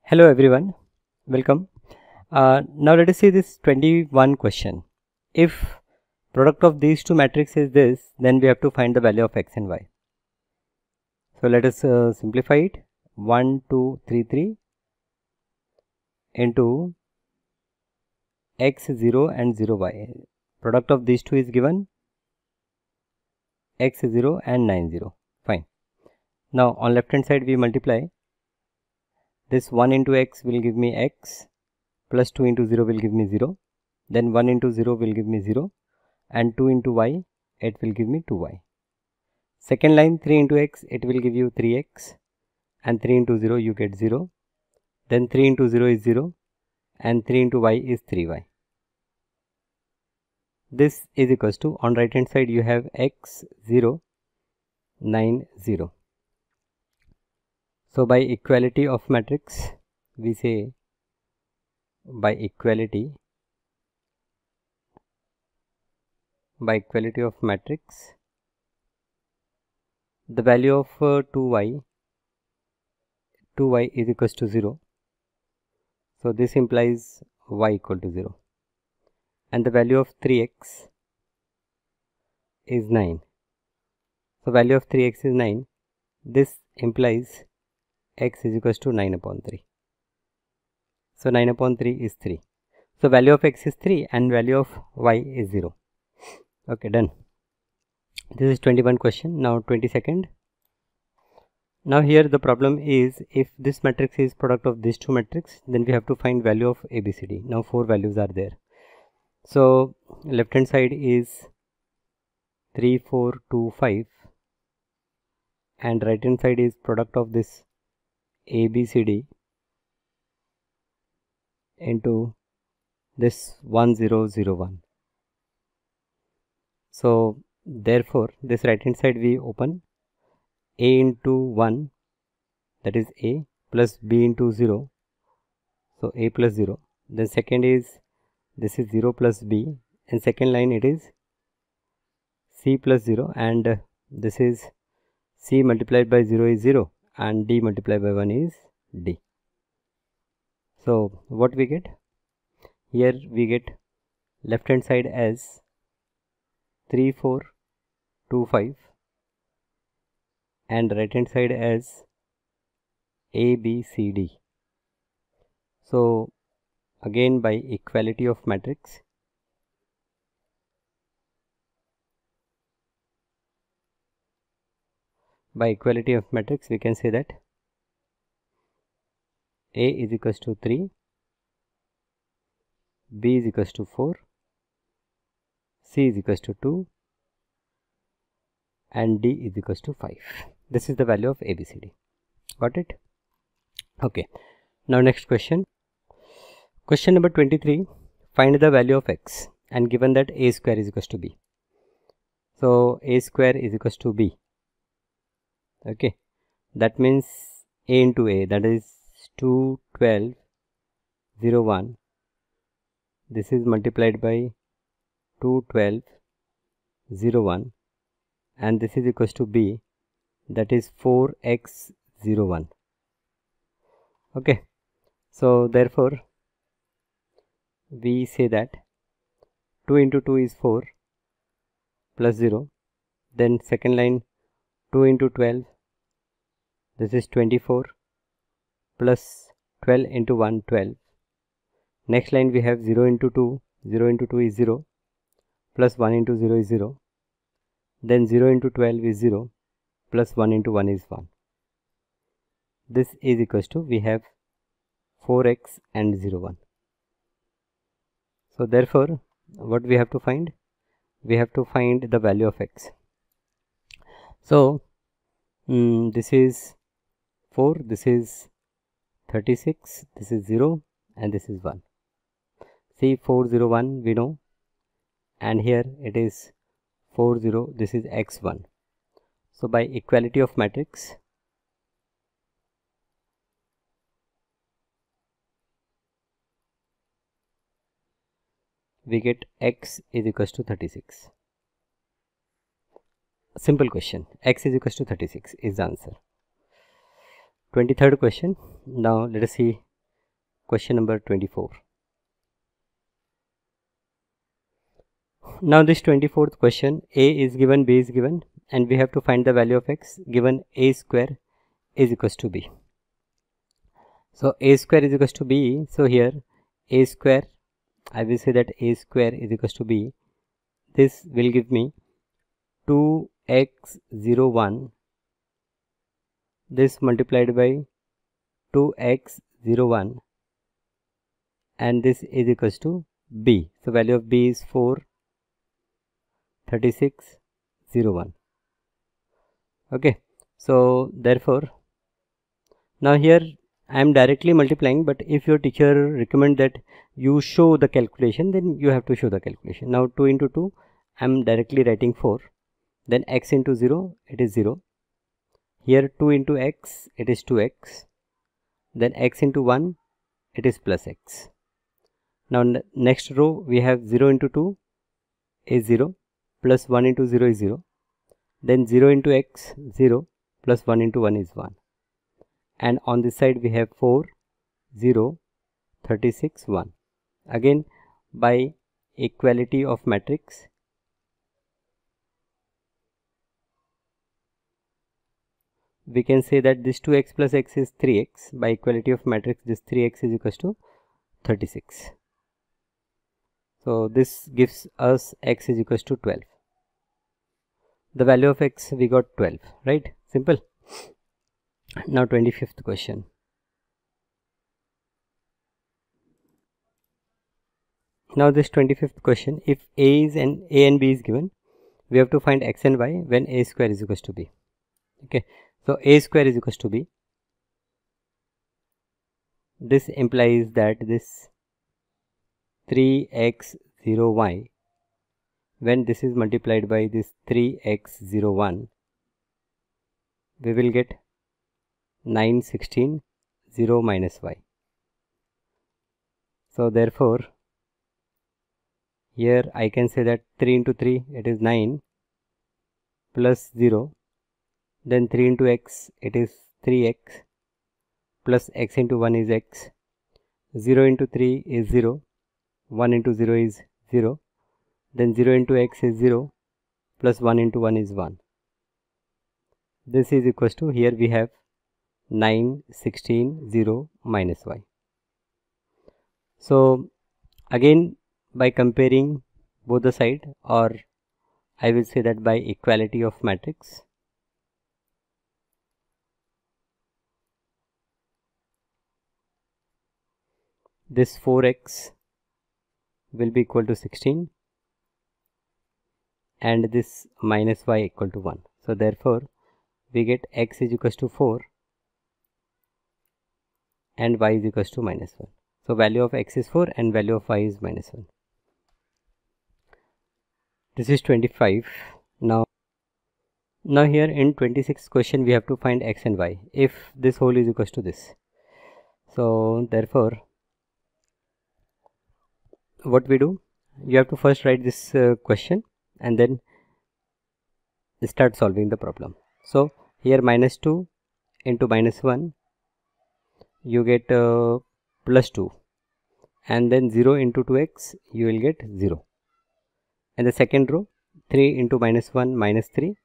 Hello everyone, welcome. Now let us see this 21 question. If product of these two matrices is this, then we have to find the value of x and y. So let us simplify it. 1, 2, 3, 3 into x 0 and 0 y. Product of these two is given x 0 and 9 0. Fine. Now on left hand side we multiply. This 1 into x will give me x, plus 2 into 0 will give me 0, then 1 into 0 will give me 0, and 2 into y, it will give me 2y. Second line 3 into x, it will give you 3x, and 3 into 0 you get 0, then 3 into 0 is 0, and 3 into y is 3y. This is equals to, on right hand side you have x 0, 9 0. So by equality of matrix, we say by equality of matrix, the value of 2y is equals to 0. So this implies y equal to 0. And the value of 3x is 9. So value of 3x is 9. This implies x is equals to 9 upon 3. So 9 upon 3 is 3. So value of x is 3 and value of y is 0. Okay, done. This is 21 question. Now 22nd. Now here the problem is, if this matrix is product of these two matrices, then we have to find value of ABCD. Now 4 values are there. So left hand side is 3, 4, 2, 5, and right hand side is product of this ABCD into this 1, 0, 0, 1. So therefore this right hand side we open. A into 1, that is A, plus B into 0, so A plus 0. Then second is, this is 0 plus B, and second line it is C plus 0, and this is C multiplied by 0 is 0, and D multiplied by 1 is D. So what we get? Here we get left hand side as 3, 4, 2, 5, and right hand side as A, B, C, D. So again by equality of matrix, we can say that A is equals to 3, B is equals to 4, C is equals to 2, and D is equals to 5. This is the value of ABCD. Got it? Okay. Now next question. Question number 23. Find the value of x, and given that a square is equals to b. So a square is equals to b. Okay. That means a into a, that is 2, 12, 0, 1. This is multiplied by 2, 12, 0, 1. And this is equals to b, that is 4x 0, 1. Okay. So therefore we say that 2 into 2 is 4 plus 0. Then second line 2 into 12, this is 24, plus 12 into 1, 12. Next line we have 0 into 2, 0 into 2 is 0, plus 1 into 0 is 0. Then 0 into 12 is 0, plus 1 into 1 is 1. This is equals to, we have 4x and 0, 1. So therefore what we have to find? We have to find the value of x. So this is 4, this is 36, this is 0, and this is 1. See, 401 we know, and here it is 40, this is x1. So by equality of matrix, we get x is equals to 36. Simple question. X is equals to 36 is the answer. 23rd question. Now let us see question number 24. Now this 24th question, a is given, b is given, and we have to find the value of x given a square is equals to b. So a square is equals to b. So here a square, I will say that a square is equals to b. This will give me 2x01. This multiplied by 2x01, and this is equals to b. So value of b is 43601. Okay, so therefore now here I am directly multiplying, but if your teacher recommend that you show the calculation, then you have to show the calculation. Now 2 into 2, I am directly writing 4, then x into 0, it is 0. Here 2 into x, it is 2x, then x into 1, it is plus x. Now next row we have 0 into 2 is 0, plus 1 into 0 is 0, then 0 into x, 0, plus 1 into 1 is 1. And on this side we have 4, 0, 36, 1. Again by equality of matrix, we can say that this 2x plus x is 3x. By equality of matrix, this 3x is equals to 36. So this gives us x is equals to 12. The value of x we got 12, right? Simple. Now 25th question. Now this 25th question, if a and b is given, we have to find x and y when a square is equals to b. Okay, so a square is equals to b. This implies that this 3x0y, when this is multiplied by this 3x01, we will get 9, 16, 0 minus y. So therefore here I can say that 3 into 3, it is 9, plus 0, then 3 into x, it is 3x, plus x into 1 is x, 0 into 3 is 0, 1 into 0 is 0, then 0 into x is 0, plus 1 into 1 is 1. This is equals to, here we have 9, 16, 0 minus y. So again by comparing both the side, or I will say that by equality of matrix, this 4x will be equal to 16 and this minus y equal to 1. So therefore we get x is equals to 4 and y is equals to minus 1. So value of x is 4 and value of y is minus 1. This is 25. Now here in 26th question we have to find x and y if this whole is equals to this. So therefore what we do, you have to first write this question and then start solving the problem. So here minus 2 into minus 1, you get plus 2, and then 0 into 2x, you will get 0. And the second row, 3 into minus 1 minus 3,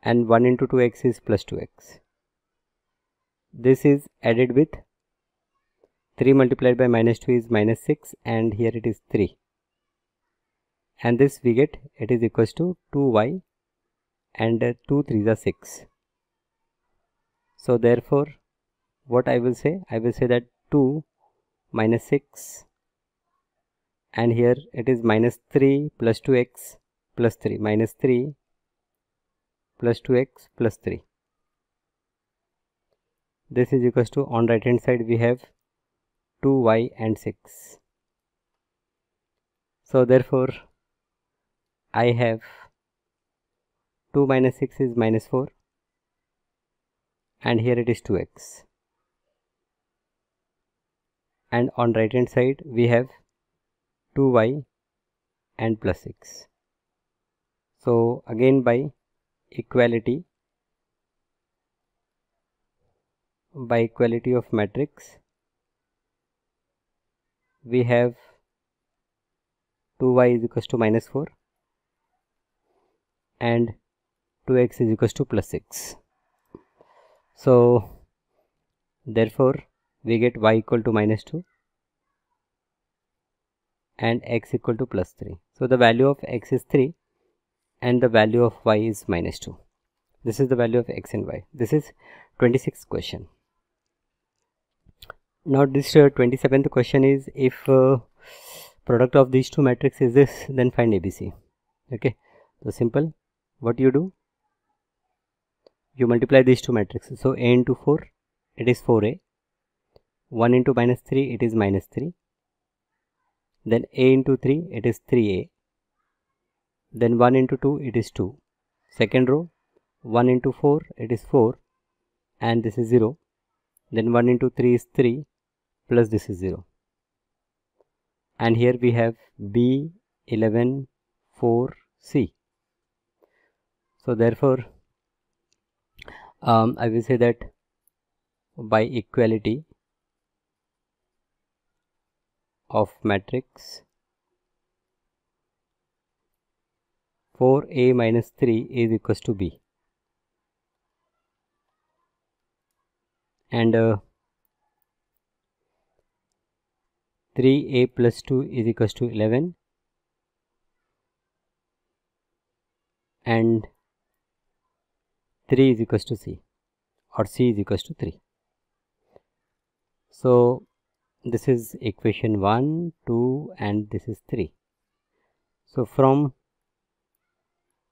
and 1 into 2x is plus 2x. This is added with 3 multiplied by minus 2 is minus 6, and here it is 3. And this we get, it is equals to 2y, and 2 3s are 6. So therefore what I will say that 2 minus 6, and here it is minus 3 plus 2x plus 3, minus 3 plus 2x plus 3. This is equals to, on right hand side we have 2y and 6. So therefore I have 2 minus 6 is minus 4, and here it is 2x, and on right hand side we have 2y and plus 6. So again by equality of matrix, we have 2y is equals to minus 4 and 2x is equals to plus 6. So therefore we get y equal to minus 2 and x equal to plus 3. So the value of x is 3 and the value of y is minus 2. This is the value of x and y. This is 26th question. Now this 27th question is, if product of these two matrices is this, then find ABC. Okay, so simple. What you do? You multiply these two matrices. So a into 4, it is 4a. 1 into minus 3, it is minus 3. Then a into 3, it is 3a. Then 1 into 2, it is 2. Second row, 1 into 4, it is 4 and this is 0. Then 1 into 3 is 3 plus this is 0. And here we have B, 11, 4, C. So therefore I will say that by equality of matrix 4a minus 3 is equals to B, and 3a plus 2 is equals to 11 and 3 is equals to C, or C is equals to 3. So this is equation 1, 2 and this is 3. So from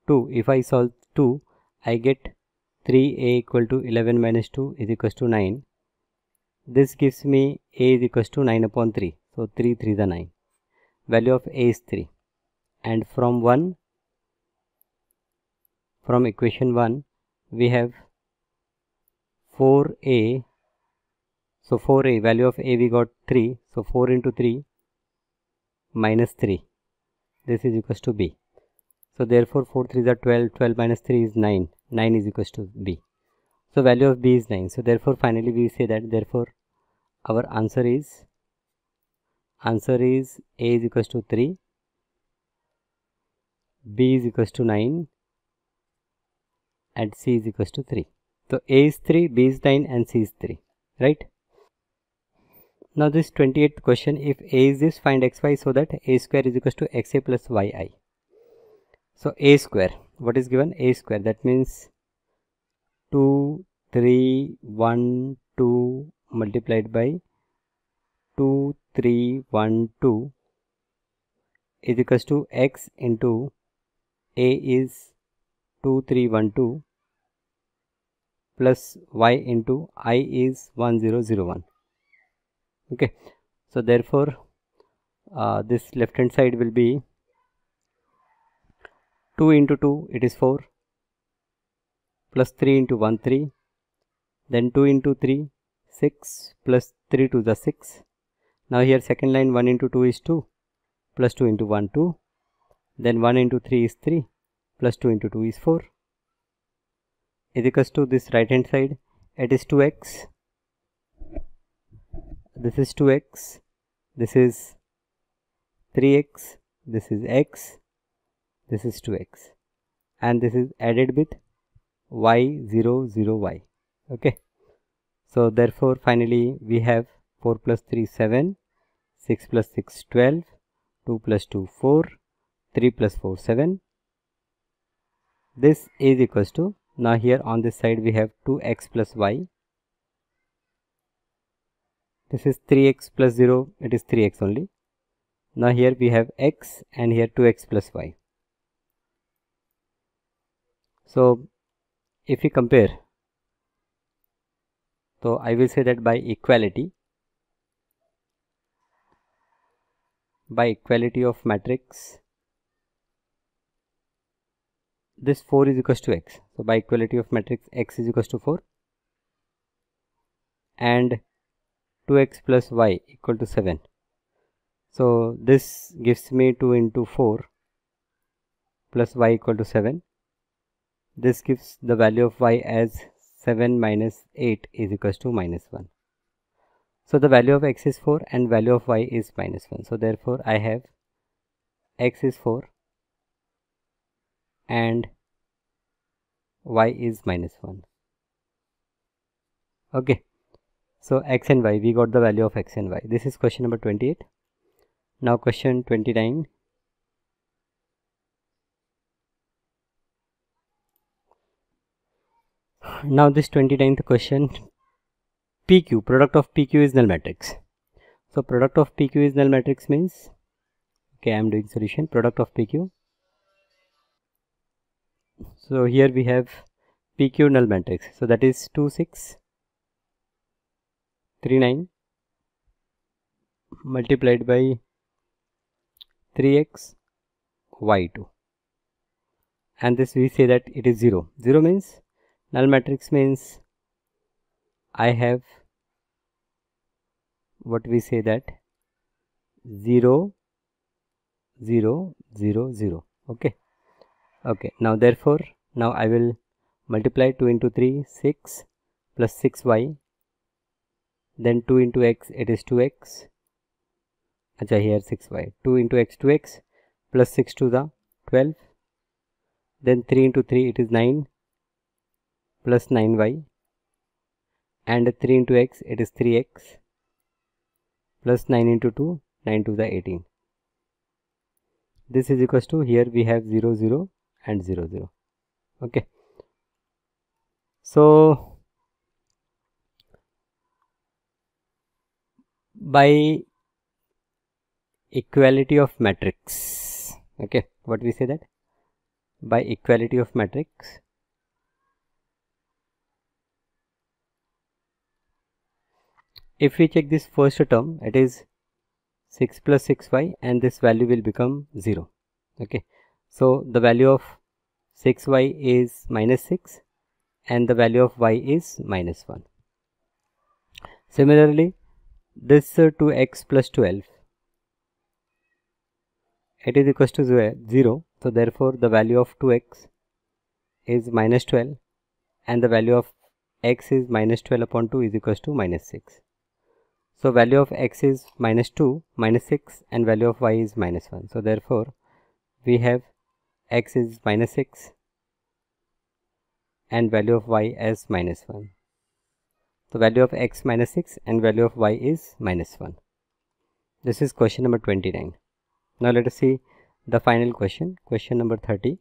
2, if I solve 2, I get 3a equal to 11 minus 2 is equals to 9. This gives me a is equals to 9 upon 3. So 3 3 is 9. Value of a is 3. And from equation 1, we have 4a. So 4a, value of a we got 3. So 4 into 3 minus 3. This is equals to B. So therefore 4 3 is 12. 12 minus 3 is 9. 9 is equals to B. So value of B is 9. So therefore finally we say that therefore our answer is A is equals to 3, B is equals to 9 and C is equals to 3. So A is 3, B is 9 and C is 3, right? Now this 28th question, if A is this, find xy so that a square is equals to xa plus yi. So a square, what is given? A square, that means 2, 3, 1, 2 multiplied by 2, 3, 1, 2 is equals to x into a is 2, 3, 1, 2 plus y into I is 1, 0, 0, 1. Okay, so therefore this left hand side will be 2 into 2, it is 4, plus 3 into 1, 3, then 2 into 3, 6, plus 3 to the 6. Now here second line 1 into 2 is 2, plus 2 into 1, 2, then 1 into 3 is 3, plus 2 into 2 is 4, is equals to this right hand side, it is 2x, this is 2x, this is 3x, this is x, this is 2x, and this is added with y 0 0 y. Okay, so therefore finally we have 4 plus 3 7, 6 plus 6 12, 2 plus 2 4, 3 plus 4 7. This is equals to, now here on this side we have 2x plus y. This is 3x plus 0, it is 3x only. Now here we have x and here 2x plus y. So if we compare, so I will say that by equality of matrix, this 4 is equals to x. So by equality of matrix, x is equals to 4 and 2x plus y equal to 7. So this gives me 2 into 4 plus y equal to 7. This gives the value of y as 7 minus 8 is equals to minus 1. So the value of x is 4 and value of y is minus 1. So therefore I have x is 4 and y is minus 1. Okay, so x and y, we got the value of x and y. This is question number 28. Now question 29. Now this 29th question, PQ, product of PQ is null matrix. So product of PQ is null matrix means, okay, I am doing solution, product of PQ. So here we have PQ null matrix. So that is 2, 6, 3, 9 multiplied by 3x, y2. And this we say that it is 0. 0 means, null matrix means I have what we say that 0, 0, 0, 0. Okay. Okay. Now therefore, now I will multiply 2 into 3, 6 plus 6y. Then 2 into x, it is 2x. Acha, here 6y. 2 into x, 2x plus 6 to the 12. Then 3 into 3, it is 9 plus 9y. And 3 into x, it is 3x plus 9 into 2, 9 to the 18. This is equals to, here we have 0, 0 and 0, 0. Okay. So by equality of matrix, okay, what we say that? By equality of matrix, if we check this first term, it is 6 plus 6y and this value will become 0. Okay. So the value of 6y is minus 6 and the value of y is minus 1. Similarly, this 2x plus 12, it is equals to 0. So therefore the value of 2x is minus 12 and the value of x is minus 12 upon 2 is equals to minus 6. So value of x is minus 2, minus 6 and value of y is minus 1. So therefore we have x is minus 6 and value of y as minus 1. So value of x minus 6 and value of y is minus 1. This is question number 29. Now let us see the final question, question number 30.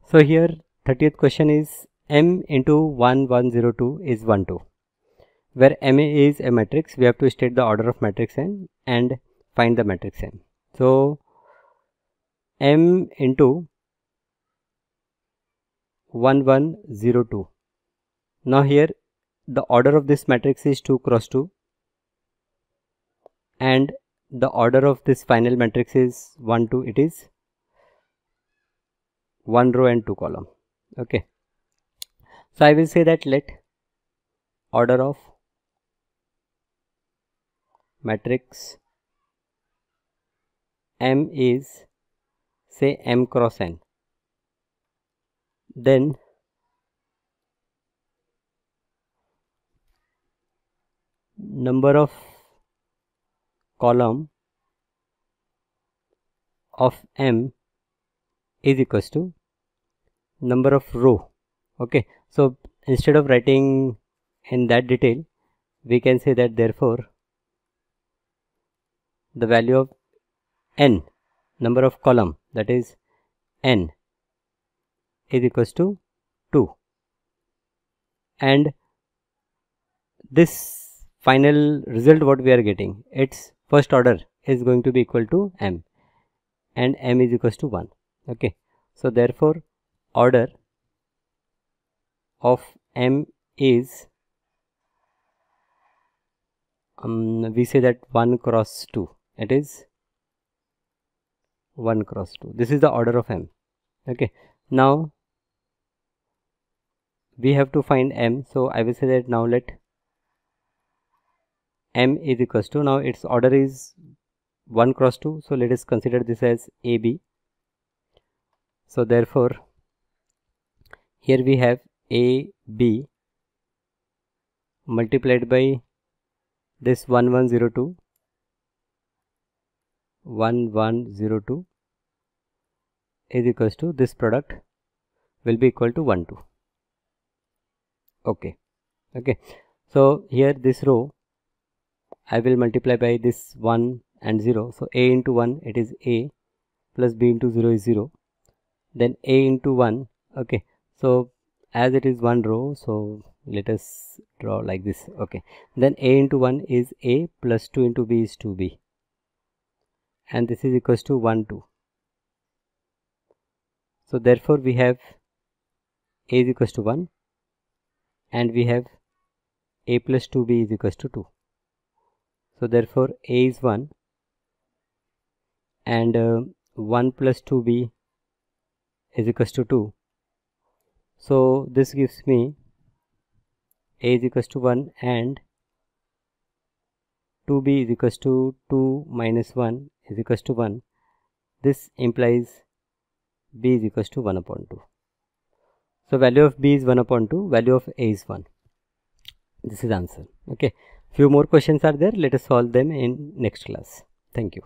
So here 30th question is m into 1102 is 1, 2. Where m is a matrix, we have to state the order of matrix n and find the matrix m. So m into 1102. Now here the order of this matrix is 2 cross 2 and the order of this final matrix is 1, 2. It is 1 row and 2 column. Okay. So I will say that let order of matrix m is, say, m cross n. Then number of column of m is equals to number of row. Okay. So instead of writing in that detail, we can say that therefore the value of n, number of column, that is n, is equals to 2. And this final result what we are getting, its first order is going to be equal to m and m is equals to 1. Okay. So therefore order of m is, we say that 1 cross 2. It is 1 cross 2. This is the order of m. Okay. Now we have to find m. So I will say that now let m is equals to, now its order is 1 cross 2. So let us consider this as AB. So therefore here we have AB multiplied by this 1102 is equals to this product will be equal to 1 2. Okay, so here this row I will multiply by this 1 and 0. So a into 1 it is a, plus b into 0 is 0, then a into 1. Okay, so as it is one row, so let us draw like this. Okay, then a into 1 is a, plus 2 into b is 2b, and this is equals to 1 2. So therefore we have a is equals to 1, and we have a plus 2b is equals to 2. So therefore a is 1, and 1 plus 2b is equals to 2. So this gives me a is equals to 1 and 2b is equals to 2 minus 1 is equals to 1. This implies b is equals to 1 upon 2. So value of b is 1 upon 2, value of a is 1. This is answer. Okay, few more questions are there. Let us solve them in next class. Thank you.